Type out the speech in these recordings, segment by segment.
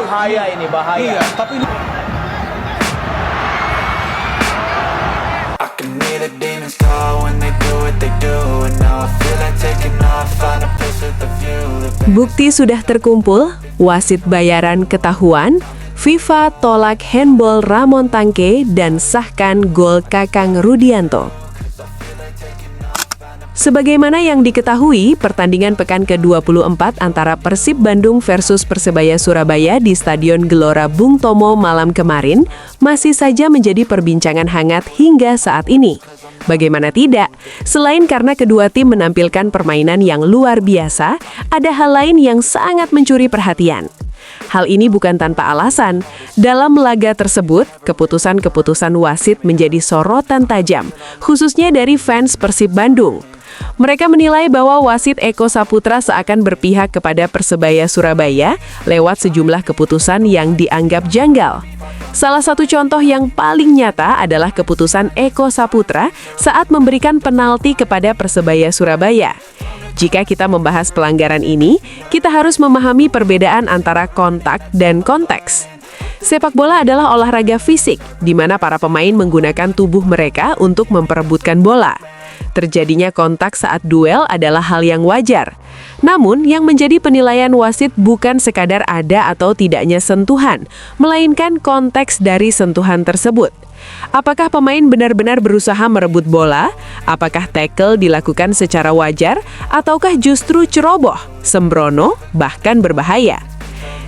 Bahaya ini, bahaya. Iya, tapi I can hear the demons call when they do what they do. And now I feel like taking off, find a place with a view. Bukti sudah terkumpul, wasit bayaran ketahuan, FIFA tolak handball Ramon Tangke dan sahkan gol Kakang Rudianto. Sebagaimana yang diketahui, pertandingan pekan ke-24 antara Persib Bandung versus Persebaya Surabaya di Stadion Gelora Bung Tomo malam kemarin masih saja menjadi perbincangan hangat hingga saat ini. Bagaimana tidak, selain karena kedua tim menampilkan permainan yang luar biasa, ada hal lain yang sangat mencuri perhatian. Hal ini bukan tanpa alasan. Dalam laga tersebut, keputusan-keputusan wasit menjadi sorotan tajam, khususnya dari fans Persib Bandung. Mereka menilai bahwa wasit Eko Saputra seakan berpihak kepada Persebaya Surabaya lewat sejumlah keputusan yang dianggap janggal. Salah satu contoh yang paling nyata adalah keputusan Eko Saputra saat memberikan penalti kepada Persebaya Surabaya. Jika kita membahas pelanggaran ini, kita harus memahami perbedaan antara kontak dan konteks. Sepak bola adalah olahraga fisik, di mana para pemain menggunakan tubuh mereka untuk memperebutkan bola. Terjadinya kontak saat duel adalah hal yang wajar. Namun, yang menjadi penilaian wasit bukan sekadar ada atau tidaknya sentuhan, melainkan konteks dari sentuhan tersebut. Apakah pemain benar-benar berusaha merebut bola? Apakah tackle dilakukan secara wajar? Ataukah justru ceroboh, sembrono, bahkan berbahaya?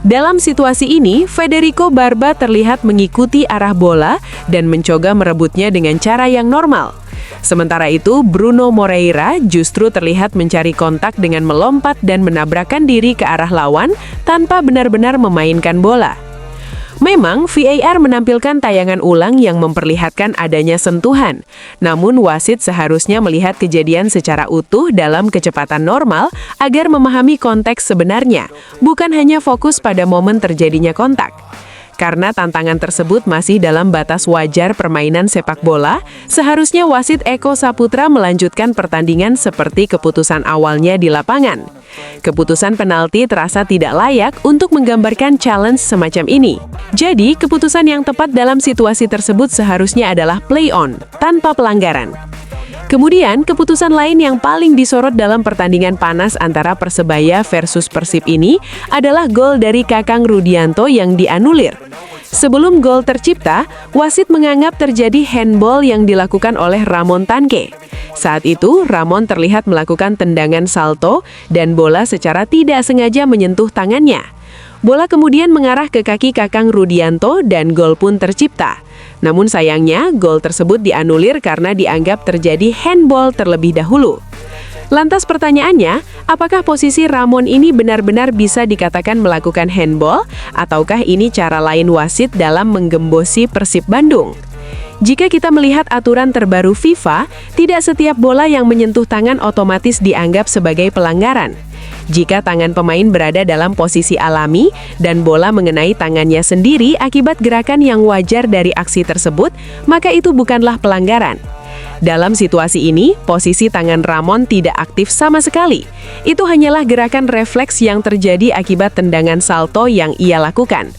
Dalam situasi ini, Federico Barba terlihat mengikuti arah bola dan mencoba merebutnya dengan cara yang normal. Sementara itu, Bruno Moreira justru terlihat mencari kontak dengan melompat dan menabrakkan diri ke arah lawan tanpa benar-benar memainkan bola. Memang, VAR menampilkan tayangan ulang yang memperlihatkan adanya sentuhan. Namun, wasit seharusnya melihat kejadian secara utuh dalam kecepatan normal agar memahami konteks sebenarnya, bukan hanya fokus pada momen terjadinya kontak. Karena tantangan tersebut masih dalam batas wajar permainan sepak bola, seharusnya wasit Eko Saputra melanjutkan pertandingan seperti keputusan awalnya di lapangan. Keputusan penalti terasa tidak layak untuk menggambarkan challenge semacam ini. Jadi, keputusan yang tepat dalam situasi tersebut seharusnya adalah play on, tanpa pelanggaran. Kemudian, keputusan lain yang paling disorot dalam pertandingan panas antara Persebaya versus Persib ini adalah gol dari Kakang Rudianto yang dianulir. Sebelum gol tercipta, wasit menganggap terjadi handball yang dilakukan oleh Ramon Tangke. Saat itu, Ramon terlihat melakukan tendangan salto dan bola secara tidak sengaja menyentuh tangannya. Bola kemudian mengarah ke kaki Kakang Rudianto dan gol pun tercipta. Namun sayangnya, gol tersebut dianulir karena dianggap terjadi handball terlebih dahulu. Lantas pertanyaannya, apakah posisi Ramon ini benar-benar bisa dikatakan melakukan handball, ataukah ini cara lain wasit dalam menggembosi Persib Bandung? Jika kita melihat aturan terbaru FIFA, tidak setiap bola yang menyentuh tangan otomatis dianggap sebagai pelanggaran. Jika tangan pemain berada dalam posisi alami dan bola mengenai tangannya sendiri akibat gerakan yang wajar dari aksi tersebut, maka itu bukanlah pelanggaran. Dalam situasi ini, posisi tangan Ramon tidak aktif sama sekali. Itu hanyalah gerakan refleks yang terjadi akibat tendangan salto yang ia lakukan.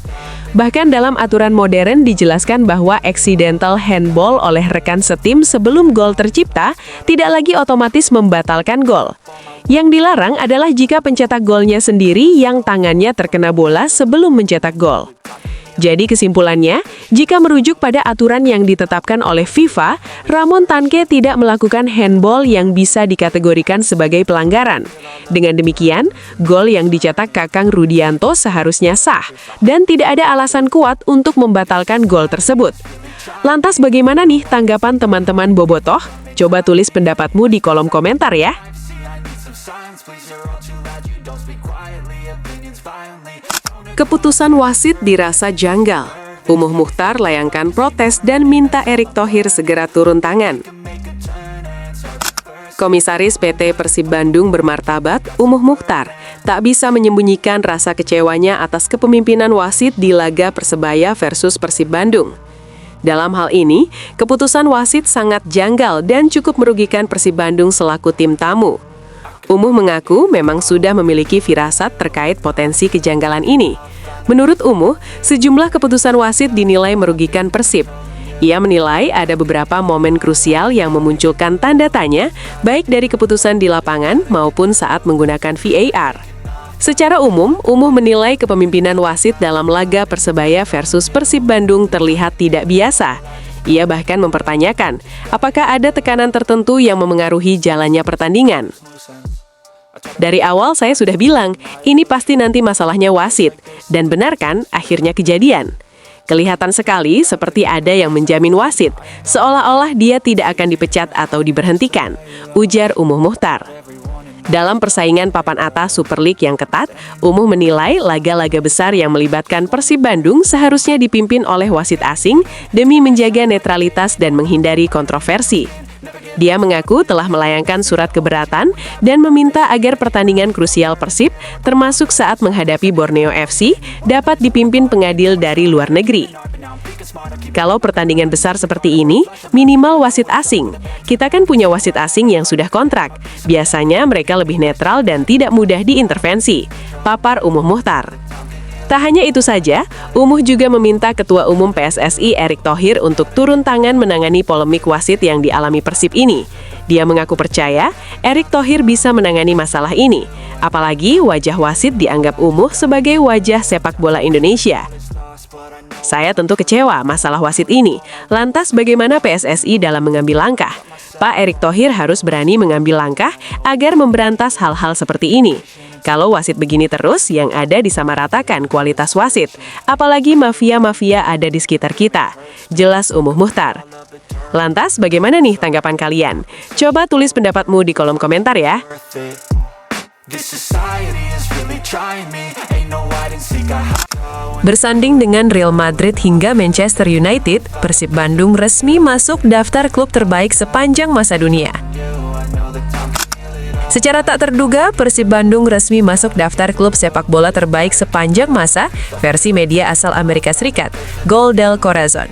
Bahkan dalam aturan modern dijelaskan bahwa accidental handball oleh rekan setim sebelum gol tercipta tidak lagi otomatis membatalkan gol. Yang dilarang adalah jika pencetak golnya sendiri yang tangannya terkena bola sebelum mencetak gol. Jadi kesimpulannya, jika merujuk pada aturan yang ditetapkan oleh FIFA, Ramon Tangke tidak melakukan handball yang bisa dikategorikan sebagai pelanggaran. Dengan demikian, gol yang dicetak Kakang Rudianto seharusnya sah dan tidak ada alasan kuat untuk membatalkan gol tersebut. Lantas bagaimana nih tanggapan teman-teman Bobotoh? Coba tulis pendapatmu di kolom komentar ya. Keputusan wasit dirasa janggal. Umuh Mukhtar layangkan protes dan minta Erick Thohir segera turun tangan. Komisaris PT Persib Bandung bermartabat, Umuh Mukhtar, tak bisa menyembunyikan rasa kecewanya atas kepemimpinan wasit di laga Persebaya versus Persib Bandung. Dalam hal ini, keputusan wasit sangat janggal dan cukup merugikan Persib Bandung selaku tim tamu. Umuh mengaku memang sudah memiliki firasat terkait potensi kejanggalan ini. Menurut Umuh, sejumlah keputusan wasit dinilai merugikan Persib. Ia menilai ada beberapa momen krusial yang memunculkan tanda tanya, baik dari keputusan di lapangan maupun saat menggunakan VAR. Secara umum, Umuh menilai kepemimpinan wasit dalam laga Persebaya versus Persib Bandung terlihat tidak biasa. Ia bahkan mempertanyakan, apakah ada tekanan tertentu yang memengaruhi jalannya pertandingan. Dari awal saya sudah bilang, ini pasti nanti masalahnya wasit. Dan benar kan, akhirnya kejadian. Kelihatan sekali seperti ada yang menjamin wasit, seolah-olah dia tidak akan dipecat atau diberhentikan, ujar Umuh Muchtar. Dalam persaingan papan atas Super League yang ketat, Umuh menilai laga-laga besar yang melibatkan Persib Bandung seharusnya dipimpin oleh wasit asing demi menjaga netralitas dan menghindari kontroversi. Dia mengaku telah melayangkan surat keberatan dan meminta agar pertandingan krusial Persib, termasuk saat menghadapi Borneo FC, dapat dipimpin pengadil dari luar negeri. Kalau pertandingan besar seperti ini, minimal wasit asing. Kita kan punya wasit asing yang sudah kontrak. Biasanya mereka lebih netral dan tidak mudah diintervensi, papar Umuh Muchtar. Tak hanya itu saja, Umuh juga meminta Ketua Umum PSSI Erick Thohir untuk turun tangan menangani polemik wasit yang dialami Persib ini. Dia mengaku percaya Erick Thohir bisa menangani masalah ini, apalagi wajah wasit dianggap Umuh sebagai wajah sepak bola Indonesia. Saya tentu kecewa masalah wasit ini. Lantas bagaimana PSSI dalam mengambil langkah? Pak Erick Thohir harus berani mengambil langkah agar memberantas hal-hal seperti ini. Kalau wasit begini terus, yang ada disamaratakan kualitas wasit. Apalagi mafia-mafia ada di sekitar kita. Jelas Umuh Muchtar. Lantas bagaimana nih tanggapan kalian? Coba tulis pendapatmu di kolom komentar ya. Bersanding dengan Real Madrid hingga Manchester United, Persib Bandung resmi masuk daftar klub terbaik sepanjang masa dunia. Secara tak terduga, Persib Bandung resmi masuk daftar klub sepak bola terbaik sepanjang masa versi media asal Amerika Serikat, Gol del Corazon.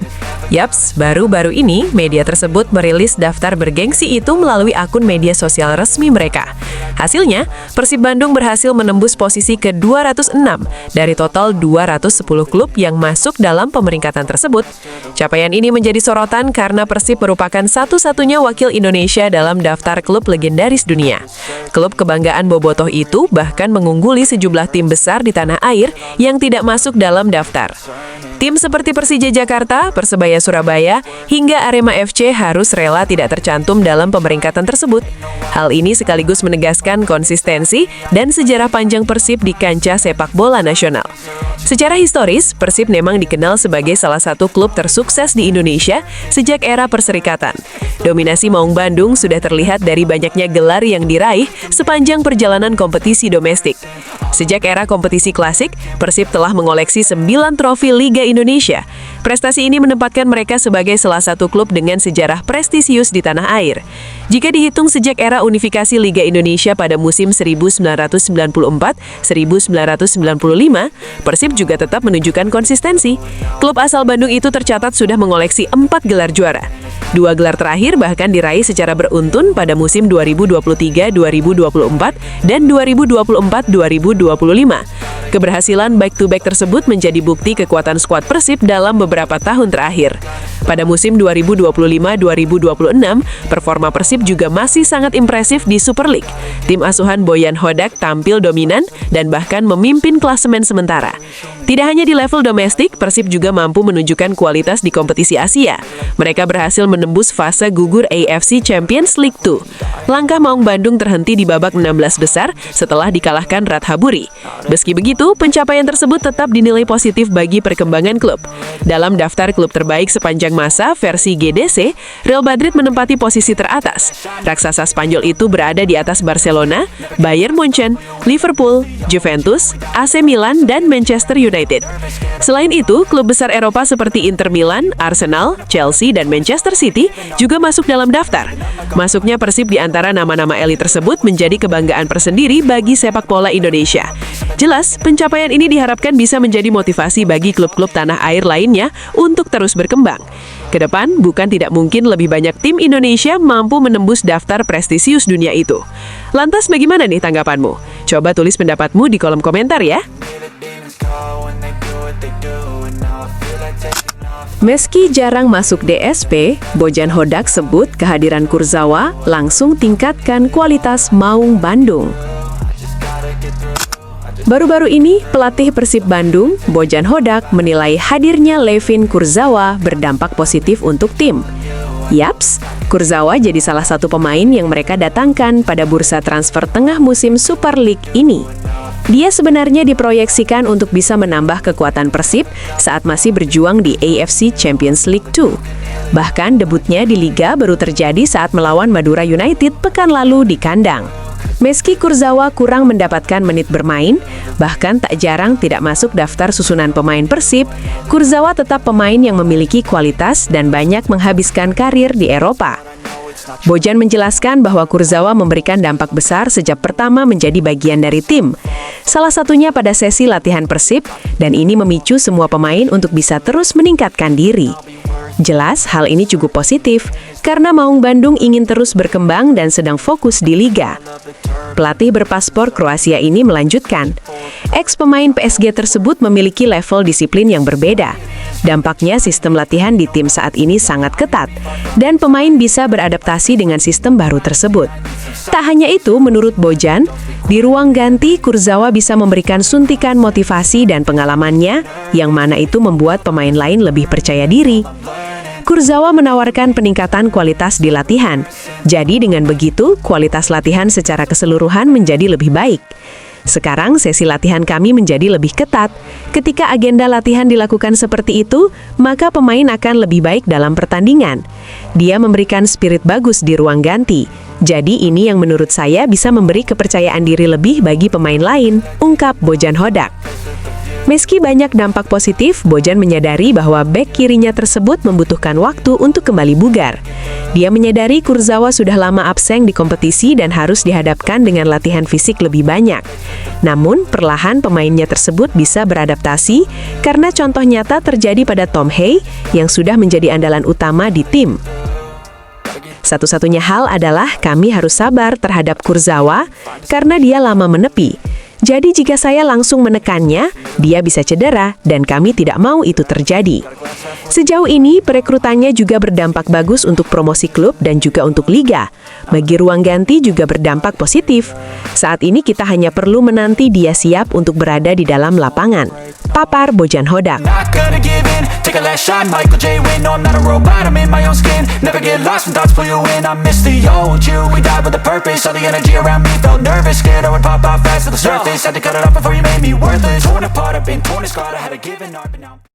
Yaps, baru-baru ini media tersebut merilis daftar bergengsi itu melalui akun media sosial resmi mereka. Hasilnya, Persib Bandung berhasil menembus posisi ke-206 dari total 210 klub yang masuk dalam pemeringkatan tersebut. Capaian ini menjadi sorotan karena Persib merupakan satu-satunya wakil Indonesia dalam daftar klub legendaris dunia. Klub kebanggaan Bobotoh itu bahkan mengungguli sejumlah tim besar di tanah air yang tidak masuk dalam daftar. Tim seperti Persija Jakarta, Persebaya Surabaya, hingga Arema FC harus rela tidak tercantum dalam pemeringkatan tersebut. Hal ini sekaligus menegaskan konsistensi dan sejarah panjang Persib di kancah sepak bola nasional. Secara historis, Persib memang dikenal sebagai salah satu klub tersukses di Indonesia sejak era perserikatan. Dominasi Maung Bandung sudah terlihat dari banyaknya gelar yang diraih sepanjang perjalanan kompetisi domestik. Sejak era kompetisi klasik, Persib telah mengoleksi 9 trofi Liga Indonesia. Prestasi ini menempatkan mereka sebagai salah satu klub dengan sejarah prestisius di tanah air. Jika dihitung sejak era unifikasi Liga Indonesia pada musim 1994-1995, Persib juga tetap menunjukkan konsistensi. Klub asal Bandung itu tercatat sudah mengoleksi 4 gelar juara. 2 gelar terakhir bahkan diraih secara beruntun pada musim 2023-2024 dan 2024-2025. Keberhasilan back-to-back tersebut menjadi bukti kekuatan skuad Persib dalam beberapa tahun terakhir. Pada musim 2025-2026, performa Persib juga masih sangat impresif di Super League. Tim asuhan Boyan Hodak tampil dominan dan bahkan memimpin klasemen sementara. Tidak hanya di level domestik, Persib juga mampu menunjukkan kualitas di kompetisi Asia. Mereka berhasil menembus fase gugur AFC Champions League 2. Langkah Maung Bandung terhenti di babak 16 besar setelah dikalahkan Rathaburi. Meski begitu, pencapaian tersebut tetap dinilai positif bagi perkembangan klub. Dalam daftar klub terbaik sepanjang masa versi GDC, Real Madrid menempati posisi teratas. Raksasa Spanyol itu berada di atas Barcelona, Bayern Munchen, Liverpool, Juventus, AC Milan, dan Manchester United. Selain itu, klub besar Eropa seperti Inter Milan, Arsenal, Chelsea, dan Manchester City juga masuk dalam daftar. Masuknya Persib di antara nama-nama elit tersebut menjadi kebanggaan tersendiri bagi sepak bola Indonesia. Jelas, pencapaian ini diharapkan bisa menjadi motivasi bagi klub-klub tanah air lainnya untuk terus berkembang. Kedepan, bukan tidak mungkin lebih banyak tim Indonesia mampu menembus daftar prestisius dunia itu. Lantas bagaimana nih tanggapanmu? Coba tulis pendapatmu di kolom komentar ya. When they Meski jarang masuk DSP, Bojan Hodak sebut kehadiran Kurzawa langsung tingkatkan kualitas Maung Bandung. Baru-baru ini, pelatih Persib Bandung, Bojan Hodak, menilai hadirnya Levin Kurzawa berdampak positif untuk tim. Yaps, Kurzawa jadi salah satu pemain yang mereka datangkan pada bursa transfer tengah musim Super League ini. Dia sebenarnya diproyeksikan untuk bisa menambah kekuatan Persib saat masih berjuang di AFC Champions League 2. Bahkan debutnya di Liga baru terjadi saat melawan Madura United pekan lalu di kandang. Meski Kurzawa kurang mendapatkan menit bermain, bahkan tak jarang tidak masuk daftar susunan pemain Persib, Kurzawa tetap pemain yang memiliki kualitas dan banyak menghabiskan karir di Eropa. Bojan menjelaskan bahwa Kurzawa memberikan dampak besar sejak pertama menjadi bagian dari tim. Salah satunya pada sesi latihan Persib, dan ini memicu semua pemain untuk bisa terus meningkatkan diri. Jelas, hal ini cukup positif, karena Maung Bandung ingin terus berkembang dan sedang fokus di Liga. Pelatih berpaspor Kroasia ini melanjutkan, ex-pemain PSG tersebut memiliki level disiplin yang berbeda. Dampaknya sistem latihan di tim saat ini sangat ketat, dan pemain bisa beradaptasi dengan sistem baru tersebut. Tak hanya itu, menurut Bojan, di ruang ganti Kurzawa bisa memberikan suntikan motivasi dan pengalamannya, yang mana itu membuat pemain lain lebih percaya diri. Kurzawa menawarkan peningkatan kualitas di latihan. Jadi dengan begitu, kualitas latihan secara keseluruhan menjadi lebih baik. Sekarang sesi latihan kami menjadi lebih ketat. Ketika agenda latihan dilakukan seperti itu, maka pemain akan lebih baik dalam pertandingan. Dia memberikan spirit bagus di ruang ganti. Jadi ini yang menurut saya bisa memberi kepercayaan diri lebih bagi pemain lain, ungkap Bojan Hodak. Meski banyak dampak positif, Bojan menyadari bahwa bek kirinya tersebut membutuhkan waktu untuk kembali bugar. Dia menyadari Kurzawa sudah lama absen di kompetisi dan harus dihadapkan dengan latihan fisik lebih banyak. Namun, perlahan pemainnya tersebut bisa beradaptasi karena contoh nyata terjadi pada Tom Hey yang sudah menjadi andalan utama di tim. Satu-satunya hal adalah kami harus sabar terhadap Kurzawa karena dia lama menepi. Jadi jika saya langsung menekannya, dia bisa cedera dan kami tidak mau itu terjadi. Sejauh ini, perekrutannya juga berdampak bagus untuk promosi klub dan juga untuk liga. Bagi ruang ganti juga berdampak positif. Saat ini kita hanya perlu menanti dia siap untuk berada di dalam lapangan. Papar Bojan Hodak. Take a last shot, Michael J. Win. No, I'm not a robot, I'm in my own skin. Never get lost when thoughts pull you in. I miss the old you, we died with a purpose. All the energy around me felt nervous, scared I would pop out fast to the surface. Had to cut it off before you made me worthless. Torn apart, I've been torn and scarred. I had a given up, but now